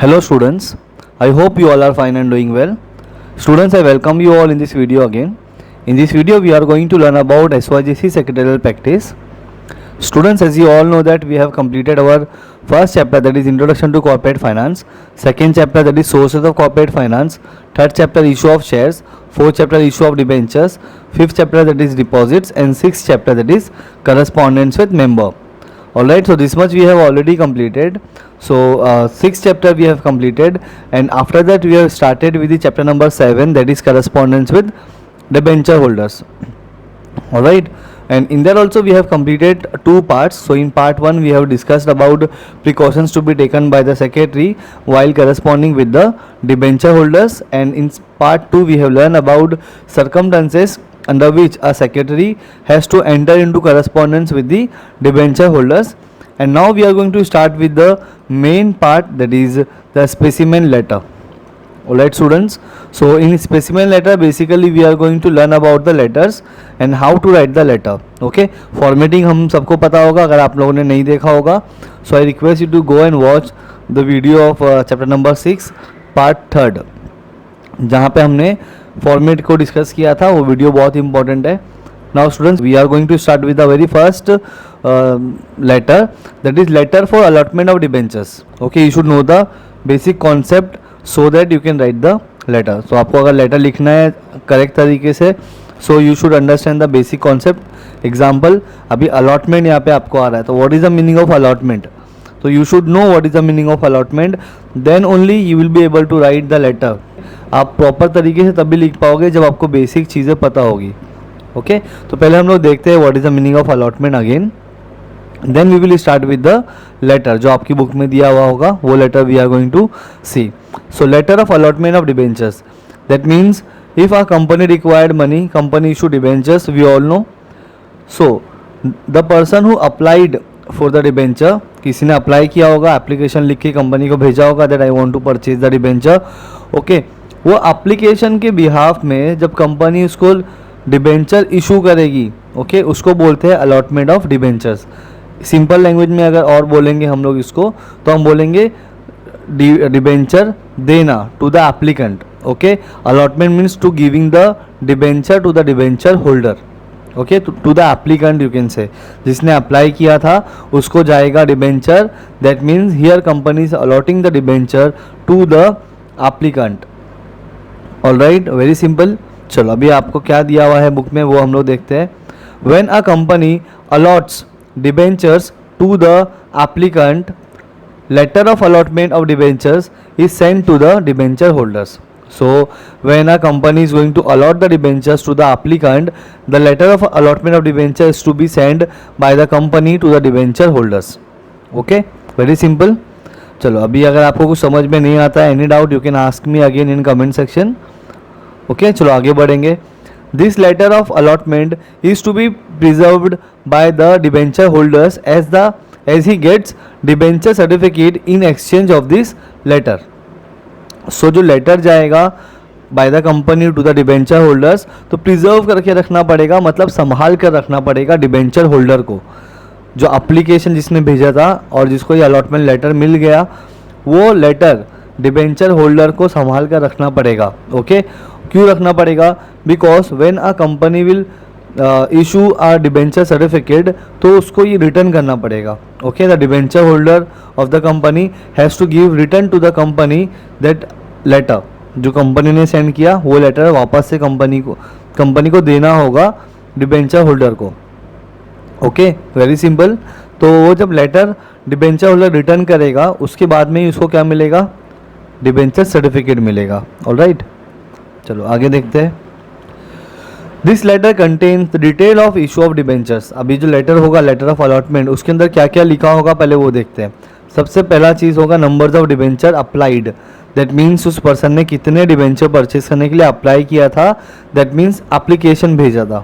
Hello students, I hope you all are fine and doing well. Students, I welcome you all in this video again. In this video we are going to learn about SYGC secretarial practice. Students, as you all know that we have completed our first chapter, that is Introduction to Corporate Finance, second chapter, that is Sources of Corporate Finance, third chapter, Issue of Shares, fourth chapter, Issue of Debentures, fifth chapter, that is Deposits, and sixth chapter, that is Correspondence with Member. Alright, so this much we have already completed. So sixth chapter we have completed, and after that we have started with the chapter number 7, that is Correspondence with Debenture Holders. Alright, and in that also we have completed two parts. So in part 1 we have discussed about precautions to be taken by the secretary while corresponding with the debenture holders, and in part 2 we have learned about circumstances under which a secretary has to enter into correspondence with the debenture holders. And now we are going to start with the main part, that is the specimen letter. Alright students, so in specimen letter basically we are going to learn about the letters and how to write the letter. Okay, formatting हम सबको पता होगा, अगर आप लोगों ने नहीं देखा होगा, so I request you to go and watch the video of chapter number 6 part 3, जहाँ पे हमने फॉर्मेट को डिस्कस किया था. वो वीडियो बहुत इंपॉर्टेंट है. Now students, we are going to start with the very first letter, that is letter for allotment of debentures. Okay, you should know the basic concept so that you can write the letter. So आपको अगर letter लिखना है correct तरीके से, so you should understand the basic concept. Example, अभी allotment यहाँ पे आपको आ रहा है, तो what is the meaning of allotment. तो you should know what is the meaning of allotment, then only you will be able to write the letter. आप प्रॉपर तरीके से तभी लिख पाओगे जब आपको बेसिक चीज़ें पता होगी. ओके, तो पहले हम लोग देखते हैं what is the meaning of allotment again, then we will start with the letter. जो आपकी बुक में दिया हुआ होगा वो letter we are going to see. So letter of allotment of debentures, that means if a company required money, company issue debentures, we all know. So the person who applied for the debenture, किसी ने apply किया होगा, application लिख के company को भेजा होगा that I want to purchase the debenture. Okay, वो एप्लीकेशन के बिहाफ में जब कंपनी उसको डिबेंचर इशू करेगी, ओके, उसको बोलते हैं allotment of debentures. Simple language में अगर और बोलेंगे हम लोग इसको, तो हम बोलेंगे डिबेंचर देना to the applicant. Okay, allotment means to giving the debenture to the debenture holder. Okay, to the applicant you can say, जिसने अप्लाई किया था उसको जाएगा debenture. That means here company is allotting the debenture to the applicant. Alright, very simple. चलो अभी आपको क्या दिया हुआ है बुक में वो हम लोग देखते हैं. When a company allots debentures to the applicant, letter of allotment of debentures is send to the debenture holders. So when a company is going to allot the debentures to the applicant, the letter of allotment of debenture is to be sent by the company to the debenture holders. Okay, very simple. चलो अभी अगर आपको कुछ समझ में नहीं आता है, any doubt you can ask me again in comment section. Okay, चलो आगे बढ़ेंगे. This letter of allotment is to be preserved by the debenture holders as he gets debenture certificate in exchange of this letter. So जो letter जाएगा by the company to the debenture holders, तो preserve करके रखना पड़ेगा, मतलब संभाल कर रखना पड़ेगा डिबेंचर होल्डर को. जो एप्लीकेशन जिसने भेजा था और जिसको ये अलॉटमेंट लेटर मिल गया, वो लेटर डिबेंचर होल्डर को संभाल कर रखना पड़ेगा. ओके, क्यों रखना पड़ेगा? Because when a company will issue a debenture certificate, तो उसको ये रिटर्न करना पड़ेगा. Okay, the debenture holder of the company has to give return to the company that letter. जो कंपनी ने सेंड किया वो लेटर वापस से कंपनी को देना होगा डिबेंचर होल्डर को. Okay, very simple. तो वो जब लेटर डिबेंचर होल्डर रिटर्न करेगा उसके बाद में ही उसको क्या मिलेगा? डिबेंचर सर्टिफिकेट मिलेगा. ऑलराइट, चलो आगे देखते हैं. This letter contains the detail of issue of debentures. अभी जो लेटर होगा, लेटर ऑफ अलॉटमेंट, उसके अंदर क्या क्या लिखा होगा पहले वो देखते हैं. सबसे पहला चीज़ होगा numbers of debenture applied. That means उस पर्सन ने कितने डिबेंचर परचेज करने के लिए अप्लाई किया था, दैट मीन्स एप्लीकेशन भेजा था.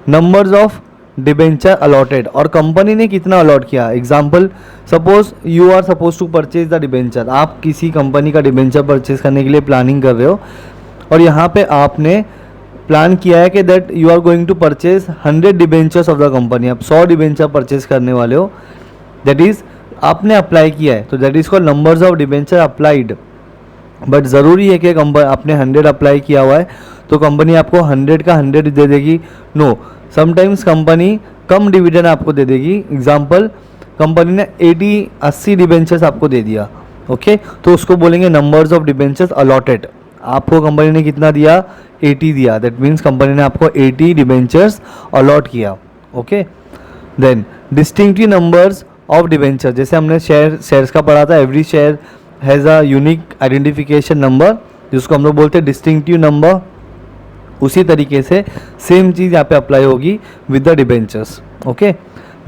नंबर्स ऑफ डिबेंचर अलॉटेड, और कंपनी ने कितना अलॉट किया. Example, suppose you are suppose to purchase the debenture. आप किसी कंपनी का डिबेंचर परचेज करने के लिए प्लानिंग कर रहे हो, और यहाँ पे आपने प्लान किया है कि that you are going to purchase 100 debentures of the company. आप 100 डिबेंचर परचेज करने वाले हो. दैट इज़ आपने अप्लाई किया है तो that is called numbers of debenture applied. But ज़रूरी है कि कंपनी आपने 100 अप्लाई किया हुआ है तो कंपनी आपको 100 का 100 दे देगी? नो, समटाइम्स कंपनी कम डिविडेंड आपको दे देगी। एग्जाम्पल, कंपनी ने 80 डिबेंचर्स आपको दे दिया, ओके, तो उसको बोलेंगे नंबर्स ऑफ डिबेंचर्स अलॉटेड। आपको कंपनी ने कितना दिया? 80 दिया, दैट मीन्स कंपनी ने आपको 80 डिबेंचर्स अलॉट किया, okay. Then distinctive numbers of debenture, जैसे हमने शेयर्स का पढ़ा था, every share has a unique identification number जिसको हम लोग बोलते हैं डिस्टिंक्टिव नंबर। उसी तरीके से सेम चीज़ यहाँ पे अप्लाई होगी with the debentures, okay.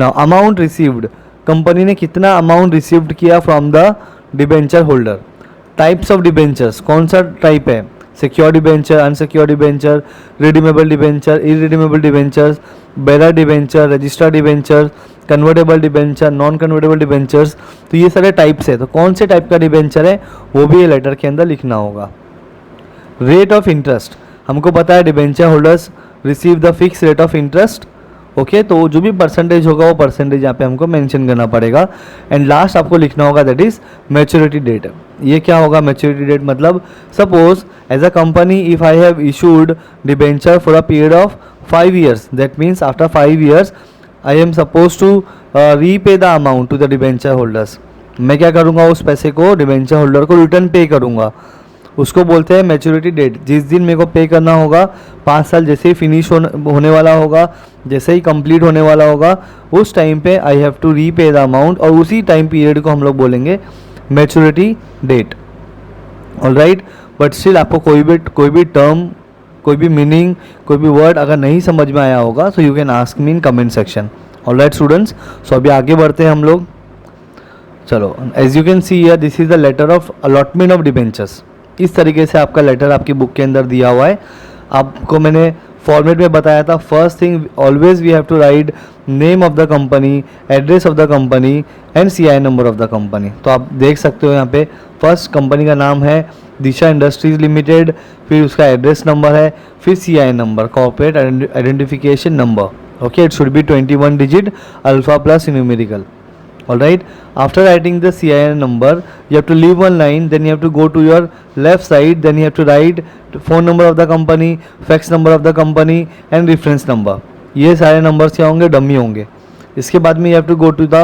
Now amount received, company ने कितना अमाउंट रिसीव्ड किया from the debenture holder. Types of debentures, कौन सा टाइप है? Secure debenture, unsecure debenture, redeemable debenture, irredeemable debentures, bearer debenture, registered debenture, convertible debenture, non convertible debentures. तो ये सारे types है, तो कौन से टाइप का डिबेंचर है वो भी ये लेटर के अंदर लिखना होगा। रेट ऑफ इंटरेस्ट, हमको पता है debenture holders receive the fix rate of interest, okay, तो जो भी परसेंटेज होगा वो परसेंटेज यहाँ पे हमको मेंशन करना पड़ेगा। एंड लास्ट आपको लिखना होगा दैट इज मैच्योरिटी डेट। ये क्या होगा मैच्योरिटी डेट? मतलब suppose as a company if I have issued debenture for a period of 5 years, that means after 5 years I am suppose to repay the amount to the debenture holders. मैं क्या करूँगा? उस पैसे को debenture holder को return पे करूँगा, उसको बोलते हैं मैच्योरिटी डेट। जिस दिन मेरे को पे करना होगा, 5 साल जैसे ही फिनिश होने वाला होगा, जैसे ही कंप्लीट होने वाला होगा, उस टाइम पे I have to repay the amount, और उसी टाइम पीरियड को हम लोग बोलेंगे maturity date, all right. But still आपको कोई भी टर्म, कोई भी मीनिंग, कोई भी वर्ड अगर नहीं समझ में आया होगा so you can ask me in comment section, alright students. So अभी आगे बढ़ते हैं हम लोग। चलो, as you can see here this is the letter of allotment of debentures. इस तरीके से आपका लेटर आपकी बुक के अंदर दिया हुआ है। आपको मैंने फॉर्मेट में बताया था, first thing always we have to write name of the company, address of the company and CI number of the company. तो आप देख सकते हो यहाँ पे फर्स्ट कंपनी का नाम है दिशा इंडस्ट्रीज लिमिटेड, फिर उसका एड्रेस नंबर है, फिर CI number, corporate identification number, okay, it should B 21 digit alpha plus numerical. Alright, after writing the CIN number you have to leave one line, then you have to go to your left side, then you have to write phone number of the company, fax number of the company and reference number। ये सारे numbers क्या होंगे? Dummy होंगे। इसके बाद में you have to go to the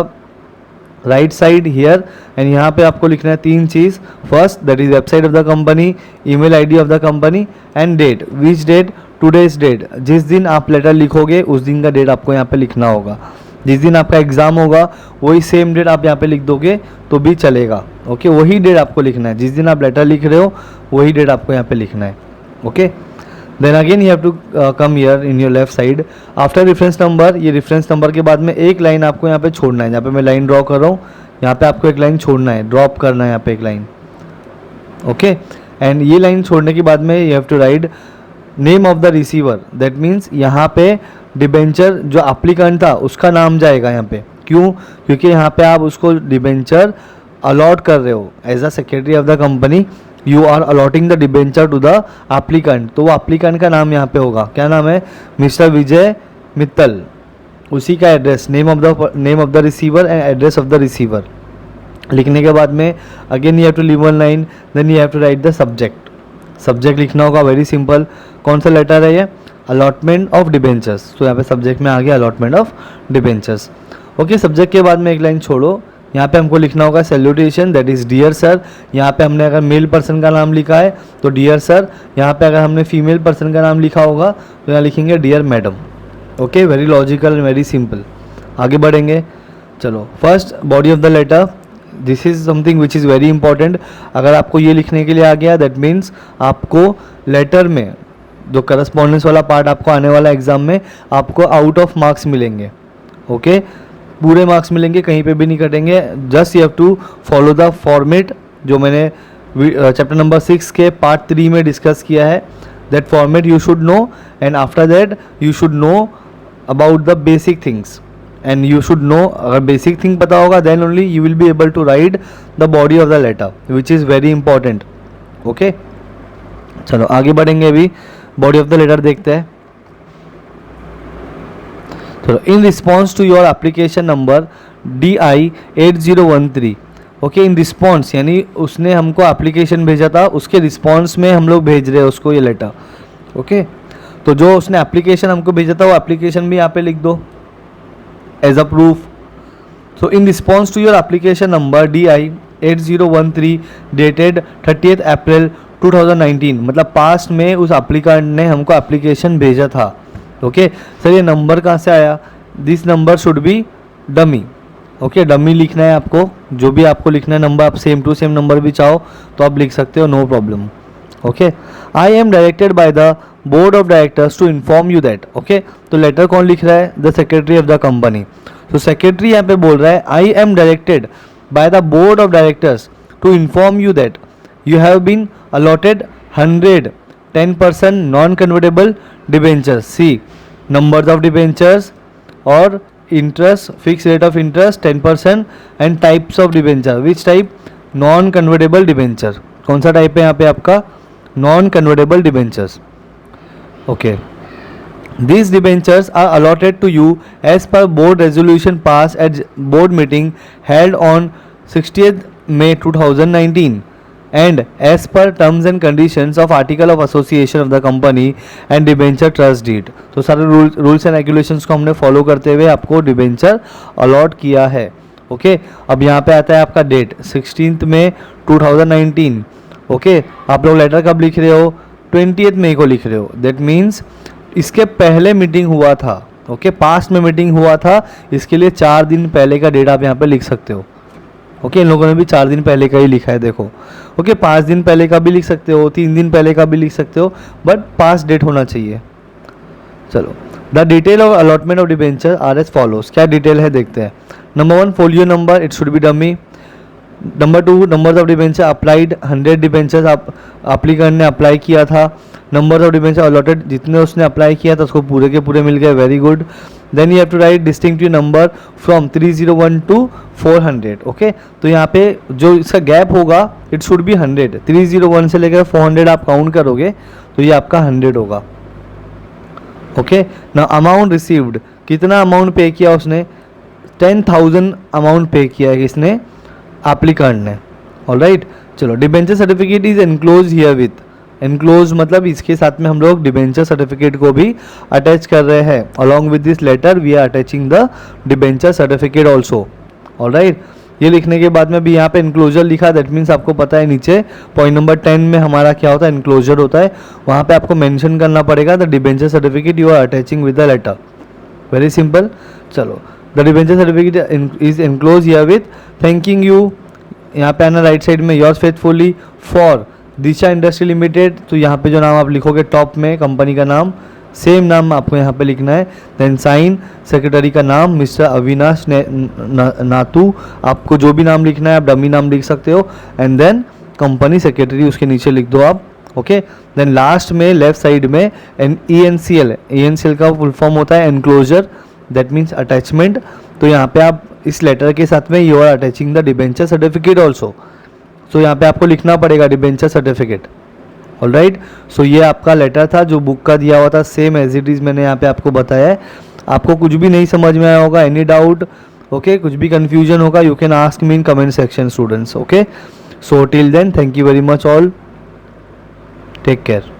right side here and यहाँ पे आपको लिखना है 3 चीज़। First that is website of the company, email ID of the company and date. Which date? Today's date. जिस दिन आप लेटर लिखोगे उस दिन का डेट आपको यहाँ पे लिखना होगा। जिस दिन आपका एग्ज़ाम होगा वही सेम डेट आप यहाँ पे लिख दोगे तो भी चलेगा, ओके, वही डेट आपको लिखना है। जिस दिन आप लेटर लिख रहे हो वही डेट आपको यहाँ पे लिखना है, okay. Then again you have to come here in your left side after reference number. ये रेफरेंस नंबर के बाद में एक लाइन आपको यहाँ पे छोड़ना है। यहाँ पे मैं लाइन ड्रॉ कर रहा हूँ, यहाँ पे आपको एक लाइन छोड़ना है, ड्रॉप करना है यहाँ पे एक लाइन, ओके। एंड ये लाइन छोड़ने के बाद में you have to write name of the receiver. That means यहाँ पे डिबेंचर जो एप्लीकेंट था उसका नाम जाएगा यहाँ पे। क्यों? क्योंकि यहाँ पे आप उसको डिबेंचर अलॉट कर रहे हो as a secretary of the company, you are allotting the debenture to the applicant. तो वो एप्लीकेंट का नाम यहाँ पे होगा, क्या नाम है? मिस्टर विजय मित्तल। उसी का एड्रेस, name of the receiver and address of the receiver लिखने के बाद में again you have to leave one line, then you have to write the subject. Subject लिखना होगा, वेरी सिंपल। कौन सा लेटर है ये? Allotment of debentures. तो यहाँ पे सब्जेक्ट में आ गया allotment of debentures, okay. Subject के बाद में एक लाइन छोड़ो, यहाँ पे हमको लिखना होगा salutation, that is dear sir. यहाँ पे हमने अगर मेल पर्सन का नाम लिखा है तो डियर सर, यहाँ पे अगर हमने फीमेल पर्सन का नाम लिखा होगा तो यहाँ लिखेंगे dear madam, okay. Very logical and very simple. आगे बढ़ेंगे, चलो। First body of the letter, this is something which is very important. अगर आपको ये लिखने के लिए आ गया दैट मीन्स आपको लेटर में जो करस्पॉन्डेंस वाला पार्ट आपको आने वाला एग्जाम में आपको आउट ऑफ मार्क्स मिलेंगे, ओके। पूरे मार्क्स मिलेंगे, कहीं पे भी नहीं कटेंगे। Just you have to follow the format जो मैंने चैप्टर नंबर 6 के पार्ट 3 में डिस्कस किया है। That format you should know and after that you should know about the basic things and you should know. अगर बेसिक थिंग पता होगा then only you will be able to write the body of the letter which is very important, okay. चलो आगे बढ़ेंगे, अभी body of the letter देखते हैं। चलो, in response to your application number DI8013. Okay, in response यानी उसने हमको एप्लीकेशन भेजा था, उसके रिस्पॉन्स में हम लोग भेज रहे हैं उसको ये लेटर. ओके, तो जो उसने एप्लीकेशन हमको भेजा था वो एप्लीकेशन भी यहाँ पे लिख दो as a proof. So in response to your application number DI8013 dated 30th April 2019, मतलब पास्ट में उस एप्लीकेंट ने हमको एप्लीकेशन भेजा था. ओके सर, ये नंबर कहाँ से आया? This number should be dummy. Okay, dummy लिखना है आपको, जो भी आपको लिखना है नंबर, आप सेम टू सेम नंबर भी चाहो तो आप लिख सकते हो, no problem. Okay, I am directed by the board of directors to inform you that. Okay, तो लेटर कौन लिख रहा है? The secretary of the company. तो सेक्रेटरी यहाँ पे बोल रहा है I am directed by the board of directors to inform you that you have been allotted 10% non convertible debentures. See, numbers of debentures और interest, fixed rate of interest 10% and types of debenture. Which type? Non convertible debenture. कौन सा type है यहाँ पे आपका? Non convertible debentures. Okay, these debentures are allotted to you as per board resolution passed at board meeting held on 60th May 2019 and as per terms and conditions of article of association of the company and debenture trust deed. तो सारे rules and regulations को हमने follow करते हुए आपको debenture allot किया है. Okay, अब यहाँ पे आता है आपका डेट 16 मई 2019. ओके, आप लोग लेटर कब लिख रहे हो? 20th मई को लिख रहे हो. दैट मीन्स इसके पहले मीटिंग हुआ था. ओके, पास्ट में मीटिंग हुआ था, इसके लिए 4 दिन पहले का डेट आप यहाँ पे लिख सकते हो. ओके, इन लोगों ने भी 4 दिन पहले का ही लिखा है, देखो. ओके, 5 दिन पहले का भी लिख सकते हो, 3 दिन पहले का भी लिख सकते हो, बट पास्ट डेट होना चाहिए. चलो, the detail of allotment of debenture are as follows. क्या डिटेल है देखते हैं. Number 1, folio number, it should be dummy. Number 2, number of debenture applied 100 debentures आप एप्लीकेंट ने अप्लाई किया था. नंबर ऑफ डिबेंचर अलॉटेड, जितने उसने अप्लाई किया था उसको पूरे के पूरे मिल गए, very good. Then you have to write distinctive number from 301 to 400. Okay, तो यहाँ पे जो इसका गैप होगा इट शुड बी 100. 301 से लेकर 400 आप काउंट करोगे तो ये आपका 100 होगा. ओके, ना अमाउंट रिसीव्ड, कितना अमाउंट पे किया उसने? 10,000 अमाउंट पे किया है किसने? एप्लीकेंट ने. ऑलराइट, चलो, debenture certificate is enclose here with. Enclose मतलब इसके साथ में हम लोग डिबेंचर सर्टिफिकेट को भी अटैच कर रहे हैं. Along with this letter we are attaching the debenture certificate also. All right, ये लिखने के बाद में भी यहाँ पे एनक्लोजर लिखा. दैट मीन्स आपको पता है नीचे पॉइंट नंबर 10 में हमारा क्या होता है? एनक्लोजर होता है. वहाँ पे आपको मेंशन करना पड़ेगा the debenture certificate you are attaching with the letter. Very simple. चलो, the debenture certificate is enclose here with thanking you. यहाँ पे आना राइट साइड में, yours faithfully for Disha industry limited. तो यहाँ पे जो नाम आप लिखोगे टॉप में कंपनी का नाम, सेम नाम आपको यहाँ पे लिखना है. देन साइन, सेक्रेटरी का नाम मिस्टर अविनाश नातू. आपको जो भी नाम लिखना है आप डमी नाम लिख सकते हो. एंड देन कंपनी सेक्रेटरी उसके नीचे लिख दो आप. ओके, देन लास्ट में लेफ्ट साइड में ENCL. ENCL का फुल फॉर्म होता है एनक्लोजर, दैट मीन्स अटैचमेंट. तो यहाँ पे आप इस लेटर के साथ में you are attaching the debenture certificate also. So यहाँ पे आपको लिखना पड़ेगा डिबेंचर सर्टिफिकेट. ऑलराइट, सो ये आपका लेटर था जो बुक का दिया हुआ था, सेम एज इट इज़ मैंने यहाँ पे आपको बताया है. आपको कुछ भी नहीं समझ में आया होगा, एनी डाउट, ओके, कुछ भी कन्फ्यूजन होगा, you can ask me in comment section students. Okay, so till then, thank you very much all, take care.